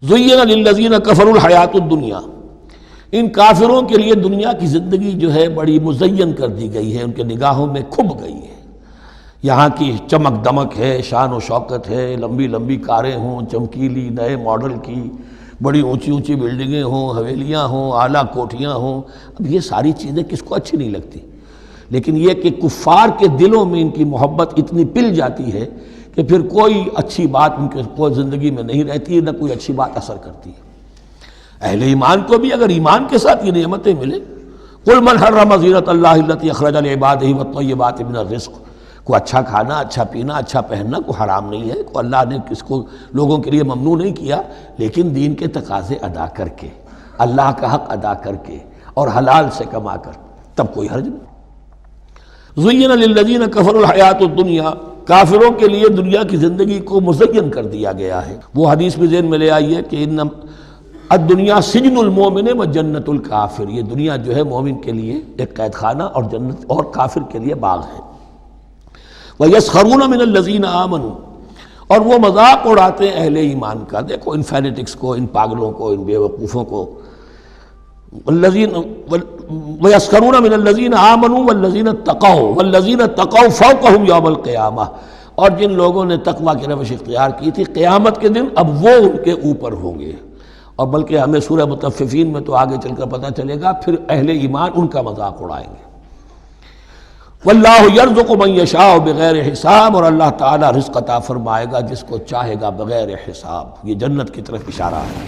زین للذین کفروا الحیات الدنیا، ان کافروں کے لیے دنیا کی زندگی جو ہے بڑی مزین کر دی گئی ہے، ان کے نگاہوں میں کھب گئی ہے۔ یہاں کی چمک دمک ہے، شان و شوکت ہے، لمبی لمبی کاریں ہوں، چمکیلی نئے ماڈل کی بڑی اونچی اونچی بلڈنگیں ہوں، حویلیاں ہوں، اعلیٰ کوٹھیاں ہوں۔ اب یہ ساری چیزیں کس کو اچھی نہیں لگتی، لیکن یہ کہ کفار کے دلوں میں ان کی محبت اتنی پل جاتی ہے کہ پھر کوئی اچھی بات ان کے کوئی زندگی میں نہیں رہتی، نہ کوئی اچھی بات اثر کرتی ہے۔ اہل ایمان کو بھی اگر ایمان کے ساتھ یہ نعمتیں ملیں، قل من حرم زینۃ اللہ التی اخرج لعبادہ والطیبات من الرزق، کو اچھا کھانا، اچھا پینا، اچھا پہننا کو حرام نہیں ہے، کو اللہ نے کس کو لوگوں کے لیے ممنوع نہیں کیا، لیکن دین کے تقاضے ادا کر کے، اللہ کا حق ادا کر کے اور حلال سے کما کر، تب کوئی حرج نہیں۔ زین للذین کفروا الحیات الدنیا، کافروں کے لیے دنیا کی زندگی کو مزین کر دیا گیا ہے۔ وہ حدیث بھی ذہن میں لے آئیے کہ ان الدنیا سجن المومن و جنت الکافر، یہ دنیا جو ہے مومن کے لیے ایک قید خانہ اور جنت اور کافر کے لیے باغ ہے۔ وَيَسْخَرُونَ مِنَ الَّذِينَ آمَنُوا، اور وہ مذاق اڑاتے ہیں اہل ایمان کا۔ دیکھو ان فینیٹکس کو، ان پاگلوں کو، ان بیوقوفوں کو۔ وَيَسْخَرُونَ مِنَ الَّذِينَ آمَنُوا وَالَّذِينَ اتَّقَوْا وَالَّذِينَ اتَّقَوْا فَوْقَهُمْ يَوْمَ الْقِيَامَةِ، اور جن لوگوں نے تقویٰ کی روش اختیار کی تھی، قیامت کے دن اب وہ ان کے اوپر ہوں گے۔ اور بلکہ ہمیں سورہ مطففین میں تو آگے چل کر پتہ چلے گا، پھر اہل ایمان ان کا مذاق اڑائیں گے۔ واللہ یرزق من یشاء بغیر حساب، اور اللہ تعالیٰ رزق عطا فرمائے گا جس کو چاہے گا بغیر حساب۔ یہ جنت کی طرف اشارہ ہے۔